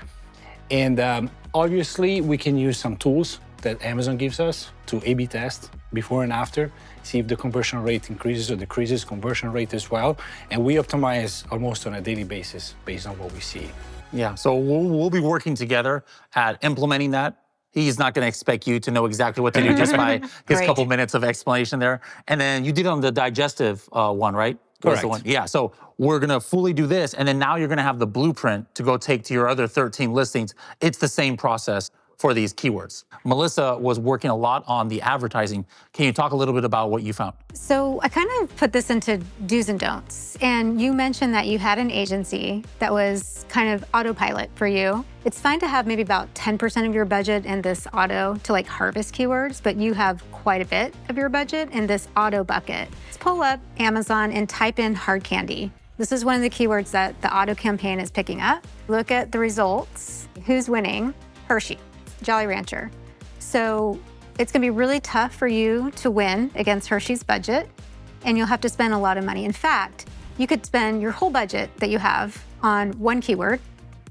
And obviously, we can use some tools that Amazon gives us to A/B test before and after, see if the conversion rate increases or decreases, conversion rate as well. And we optimize almost on a daily basis based on what we see. Yeah, so we'll be working together at implementing that. He's not going to expect you to know exactly what to do just by his Right. couple minutes of explanation there. And then you did on the digestive one, right? That was the Correct. one. Yeah, so we're going to fully do this. And then now you're going to have the blueprint to go take to your other 13 listings. It's the same process for these keywords. Melissa was working a lot on the advertising. Can you talk a little bit about what you found? So I kind of put this into do's and don'ts. And you mentioned that you had an agency that was kind of autopilot for you. It's fine to have maybe about 10% of your budget in this auto to like harvest keywords, but you have quite a bit of your budget in this auto bucket. Let's pull up Amazon and type in hard candy. This is one of the keywords that the auto campaign is picking up. Look at the results. Who's winning? Hershey, Jolly Rancher. So it's gonna be really tough for you to win against Hershey's budget, and you'll have to spend a lot of money. In fact, you could spend your whole budget that you have on one keyword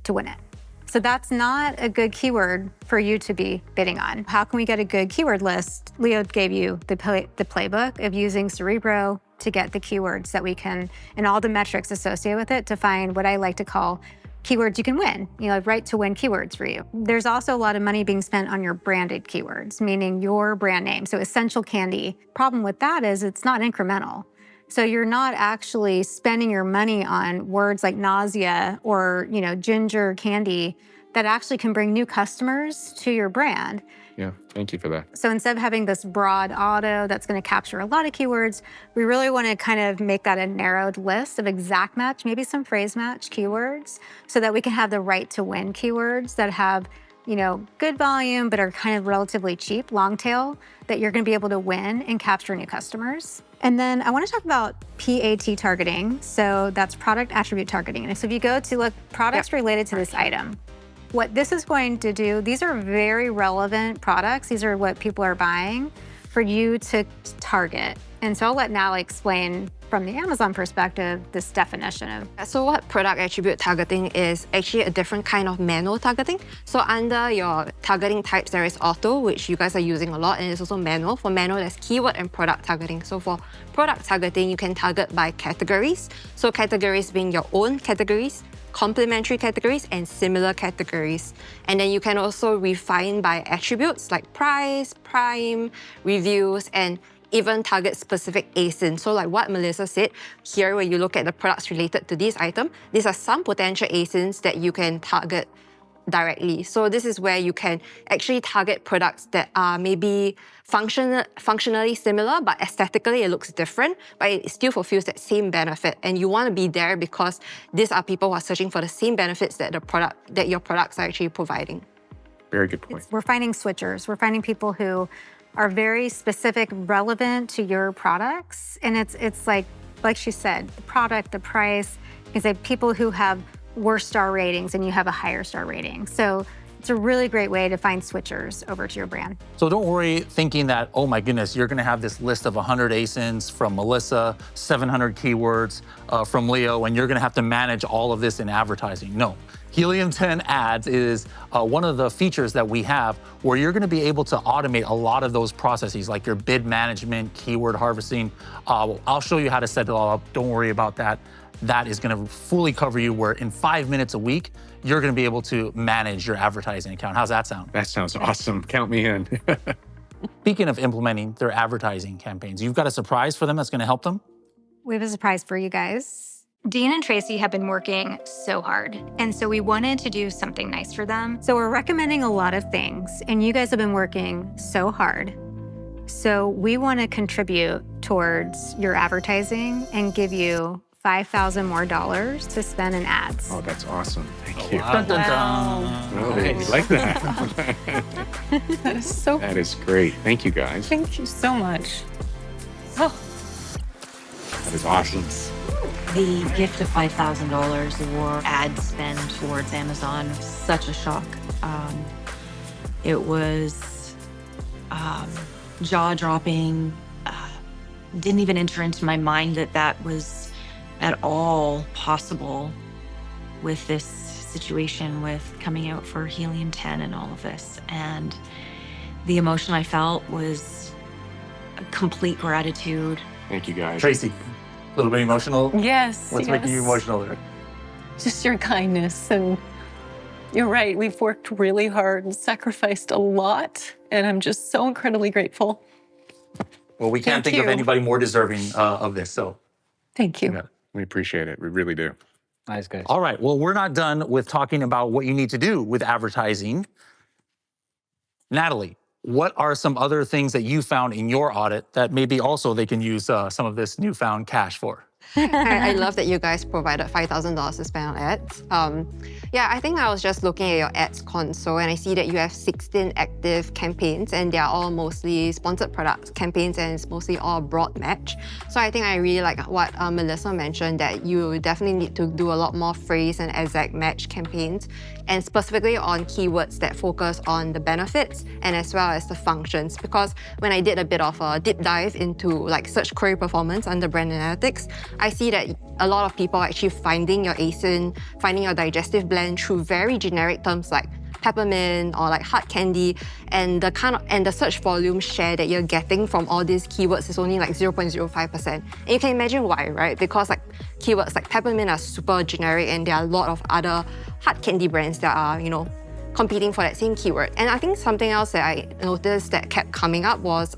to win it. So that's not a good keyword for you to be bidding on. How can we get a good keyword list? Leo gave you the playbook of using Cerebro to get the keywords that we can, and all the metrics associated with it to find what I like to call keywords you can win, right to win keywords for you. There's also a lot of money being spent on your branded keywords, meaning your brand name. So essential candy. Problem with that is it's not incremental. So you're not actually spending your money on words like nausea or, ginger candy that actually can bring new customers to your brand. Yeah, thank you for that. So instead of having this broad auto that's going to capture a lot of keywords, we really want to kind of make that a narrowed list of exact match, maybe some phrase match keywords, so that we can have the right to win keywords that have, good volume, but are kind of relatively cheap, long tail, that you're going to be able to win and capture new customers. And then I want to talk about PAT targeting. So that's product attribute targeting. And so if you go to look products related to this item, what this is going to do, these are very relevant products. These are what people are buying for you to target. And so I'll let Natalie explain from the Amazon perspective, this definition of. So what product attribute targeting is actually a different kind of manual targeting. So under your targeting types, there is auto, which you guys are using a lot, and it's also manual. For manual, there's keyword and product targeting. So for product targeting, you can target by categories. So categories being your own categories, complementary categories, and similar categories. And then you can also refine by attributes like price, prime, reviews, and even target specific ASIN. So like what Melissa said, here when you look at the products related to this item, these are some potential ASINs that you can target directly. So this is where you can actually target products that are maybe functionally similar, but aesthetically it looks different, but it still fulfills that same benefit. And you want to be there because these are people who are searching for the same benefits that your products are actually providing. Very good point. We're finding switchers. We're finding people who are very specific, relevant to your products. And it's like she said, the product, the price, is like people who have worse star ratings and you have a higher star rating. So it's a really great way to find switchers over to your brand. So don't worry thinking that, oh my goodness, you're gonna have this list of 100 ASINs from Melissa, 700 keywords from Leo, and you're gonna have to manage all of this in advertising. No. Helium 10 Ads is one of the features that we have where you're gonna be able to automate a lot of those processes, like your bid management, keyword harvesting. I'll show you how to set it all up. Don't worry about that. That is gonna fully cover you where in 5 minutes a week, you're gonna be able to manage your advertising account. How's that sound? That sounds awesome. Count me in. Speaking of implementing their advertising campaigns, you've got a surprise for them that's gonna help them? We have a surprise for you guys. Dean and Tracy have been working so hard, and so we wanted to do something nice for them. So we're recommending a lot of things, and you guys have been working so hard. So we want to contribute towards your advertising and give you $5,000 more to spend in ads. Oh, that's awesome. Thank you. Dun, dun, dun. Oh, we like that. That is so That is great. Thank you, guys. Thank you so much. Oh, That is awesome. The gift of $5,000 or ad spend towards Amazon, such a shock. It was jaw-dropping. Didn't even enter into my mind that that was at all possible with this situation, with coming out for Helium 10 and all of this. And the emotion I felt was a complete gratitude. Thank you, guys. Tracy, a little bit emotional? yes. What's making you emotional there? Just your kindness. And you're right, we've worked really hard and sacrificed a lot. And I'm just so incredibly grateful. Well, we can't Thank think of you. anybody more deserving of this, so. Thank you. Yeah. We appreciate it. We really do. Nice, guys. All right, well, we're not done with talking about what you need to do with advertising. Natalie, what are some other things that you found in your audit that maybe also they can use some of this newfound cash for? I love that you guys provided $5,000 to spend on ads. Yeah, I think I was just looking at your ads console and I see that you have 16 active campaigns and they are all mostly sponsored product campaigns and it's mostly all broad match. So I think I really like what Melissa mentioned, that you definitely need to do a lot more phrase and exact match campaigns, and specifically on keywords that focus on the benefits and as well as the functions. Because when I did a bit of a deep dive into like search query performance under brand analytics, I see that a lot of people are actually finding your ASIN, finding your digestive blend through very generic terms like peppermint or like hard candy, and the search volume share that you're getting from all these keywords is only like 0.05%. And you can imagine why, right? Because like keywords like peppermint are super generic and there are a lot of other hard candy brands that are, competing for that same keyword. And I think something else that I noticed that kept coming up was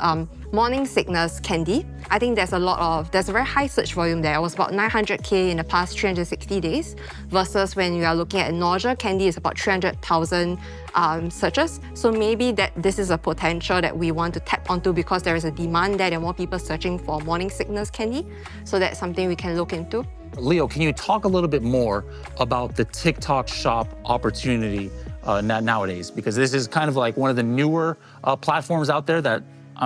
morning sickness candy. I think there's a very high search volume there. It was about 900K in the past 360 days versus when you are looking at nausea candy, it's about 300,000 searches. So maybe that this is a potential that we want to tap onto because there is a demand there and more people searching for morning sickness candy. So that's something we can look into. Leo, can you talk a little bit more about the TikTok shop opportunity nowadays? Because this is kind of like one of the newer platforms out there that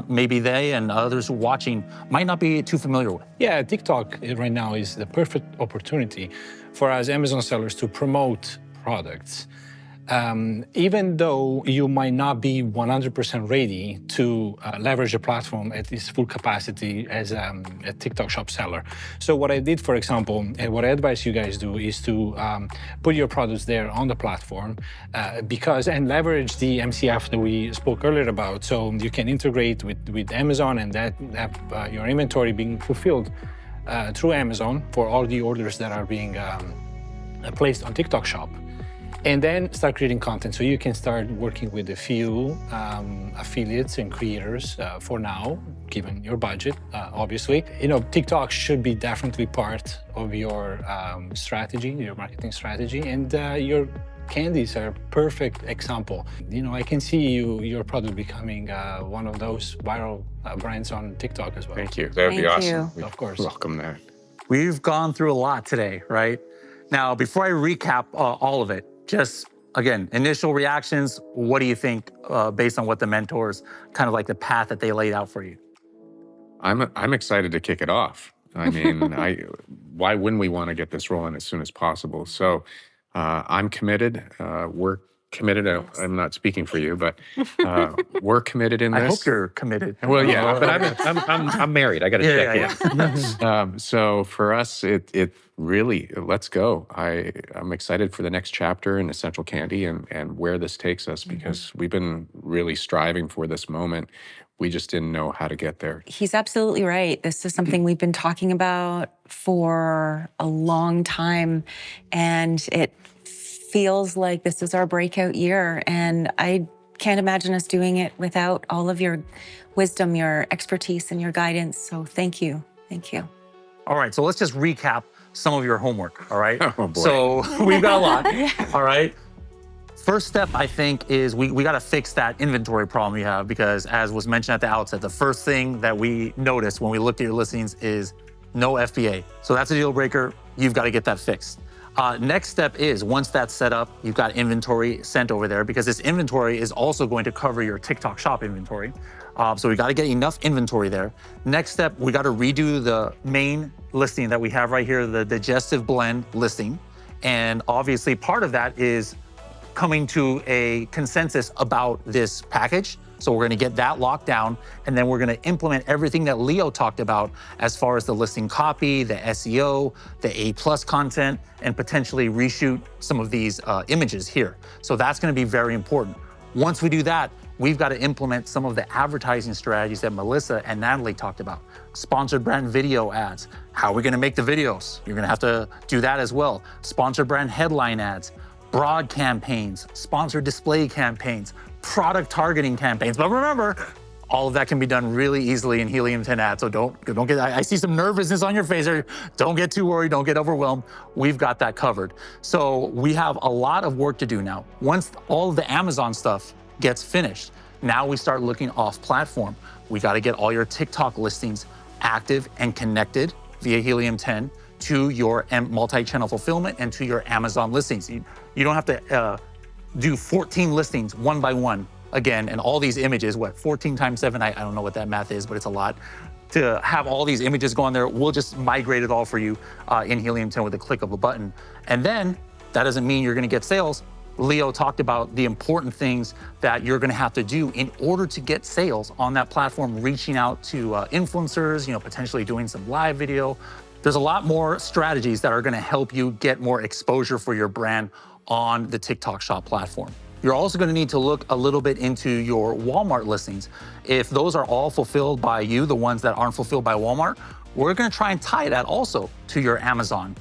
maybe they and others watching might not be too familiar with. Yeah, TikTok right now is the perfect opportunity for us Amazon sellers to promote products. even though you might not be 100% ready to leverage a platform at its full capacity as a TikTok shop seller. So what I did, for example, and what I advise you guys do is to put your products there on the platform and leverage the MCF that we spoke earlier about. So you can integrate with Amazon and that have your inventory being fulfilled through Amazon for all the orders that are being placed on TikTok shop. And then start creating content. So you can start working with a few affiliates and creators for now, given your budget, obviously. You know, TikTok should be definitely part of your strategy, your marketing strategy. And your candies are a perfect example. You know, I can see your product becoming one of those viral brands on TikTok as well. Thank you. That would be Thank awesome. you. Of course. Welcome that. We've gone through a lot today, right? Now, before I recap all of it, just again, initial reactions, what do you think based on what the mentors, kind of like the path that they laid out for you? I'm excited to kick it off. I mean, why wouldn't we want to get this rolling as soon as possible? So I'm committed. We're committed. I'm not speaking for you, but we're committed in this. I hope you're committed. Well, yeah, But I'm married. I got to check in. So for us, it really, let's go. I'm excited for the next chapter in Essential Candy and where this takes us, because we've been really striving for this moment. We just didn't know how to get there. He's absolutely right. This is something we've been talking about for a long time, and it feels like this is our breakout year. And I can't imagine us doing it without all of your wisdom, your expertise, and your guidance. So thank you. Thank you. All right, so let's just recap some of your homework, all right? Oh, boy. So we've got a lot, all right? First step, I think, is we got to fix that inventory problem we have, because as was mentioned at the outset, the first thing that we noticed when we looked at your listings is no FBA. So that's a deal breaker. You've got to get that fixed. Next step is, once that's set up, you've got inventory sent over there, because this inventory is also going to cover your TikTok shop inventory. So we got to get enough inventory there. Next step, we got to redo the main listing that we have right here, the digestive blend listing. And obviously part of that is coming to a consensus about this package. So we're going to get that locked down, and then we're going to implement everything that Leo talked about as far as the listing copy, the SEO, the A+ content, and potentially reshoot some of these images here. So that's going to be very important. Once we do that, we've got to implement some of the advertising strategies that Melissa and Natalie talked about. Sponsored brand video ads. How are we going to make the videos? You're going to have to do that as well. Sponsored brand headline ads, broad campaigns, sponsored display campaigns, product targeting campaigns. But remember, all of that can be done really easily in Helium 10 ads. So don't get, I see some nervousness on your face there. Don't get too worried, don't get overwhelmed. We've got that covered. So we have a lot of work to do now. Once all of the Amazon stuff gets finished, now we start looking off platform. We got to get all your TikTok listings active and connected via Helium 10 to your multi-channel fulfillment and to your Amazon listings. You don't have to do 14 listings one by one again, and all these images, 14 times 7, I don't know what that math is, but it's a lot. To have all these images go on there, we'll just migrate it all for you in Helium 10 with a click of a button. And then that doesn't mean you're gonna get sales. Leo talked about the important things that you're gonna have to do in order to get sales on that platform, reaching out to influencers, potentially doing some live video. There's a lot more strategies that are gonna help you get more exposure for your brand on the TikTok shop platform. You're also gonna need to look a little bit into your Walmart listings. If those are all fulfilled by you, the ones that aren't fulfilled by Walmart, we're gonna try and tie that also to your Amazon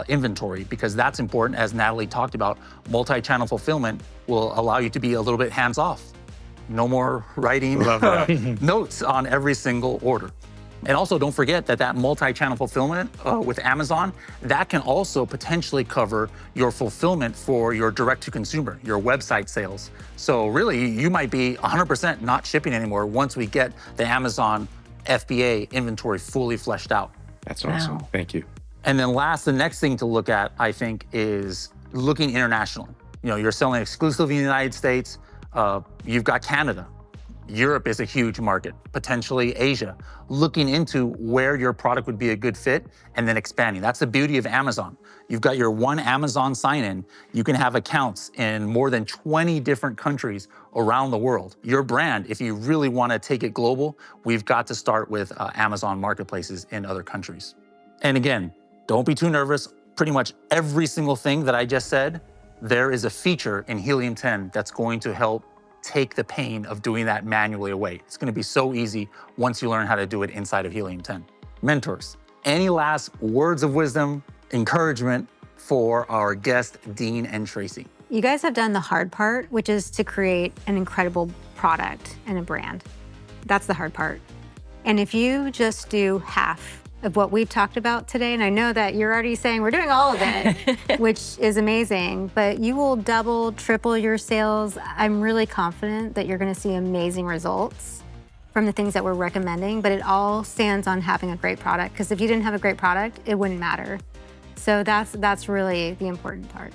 inventory, because that's important. As Natalie talked about, multi-channel fulfillment will allow you to be a little bit hands-off. No more writing notes on every single order. And also don't forget that multi-channel fulfillment with Amazon, that can also potentially cover your fulfillment for your direct-to-consumer, your website sales. So really, you might be 100% not shipping anymore once we get the Amazon FBA inventory fully fleshed out. That's awesome. Wow. Thank you. And then the next thing to look at, I think, is looking internationally. You're selling exclusively in the United States. You've got Canada. Europe is a huge market, potentially Asia, looking into where your product would be a good fit and then expanding. That's the beauty of Amazon. You've got your one Amazon sign-in. You can have accounts in more than 20 different countries around the world. Your brand, if you really want to take it global, we've got to start with Amazon marketplaces in other countries. And again, don't be too nervous. Pretty much every single thing that I just said, there is a feature in Helium 10 that's going to help take the pain of doing that manually away. It's gonna be so easy once you learn how to do it inside of Helium 10. Mentors, any last words of wisdom, encouragement for our guest, Dean and Tracy? You guys have done the hard part, which is to create an incredible product and a brand. That's the hard part. And if you just do half of what we've talked about today, and I know that you're already saying we're doing all of it, which is amazing, but you will double, triple your sales. I'm really confident that you're gonna see amazing results from the things that we're recommending, but it all stands on having a great product, because if you didn't have a great product, it wouldn't matter. So that's really the important part.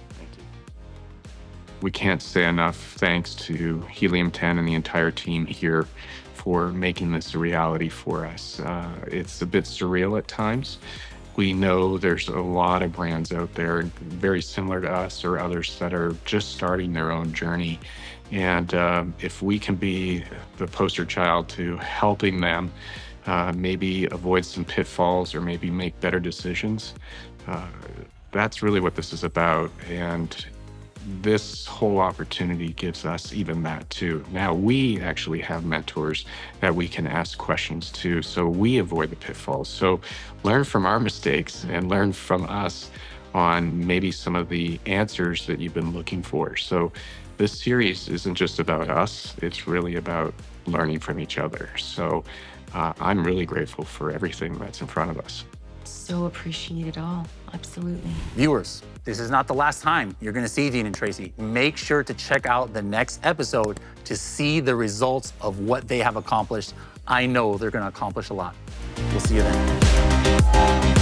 We can't say enough thanks to Helium 10 and the entire team here for making this a reality for us. It's a bit surreal at times. We know there's a lot of brands out there very similar to us or others that are just starting their own journey. And if we can be the poster child to helping them maybe avoid some pitfalls or maybe make better decisions, that's really what this is about. And this whole opportunity gives us even that too. Now we actually have mentors that we can ask questions to, so we avoid the pitfalls. So learn from our mistakes and learn from us on maybe some of the answers that you've been looking for. So this series isn't just about us, it's really about learning from each other. So I'm really grateful for everything that's in front of us. So appreciate it all. Absolutely. Viewers, this is not the last time you're gonna see Dean and Tracy. Make sure to check out the next episode to see the results of what they have accomplished. I know they're gonna accomplish a lot. We'll see you then.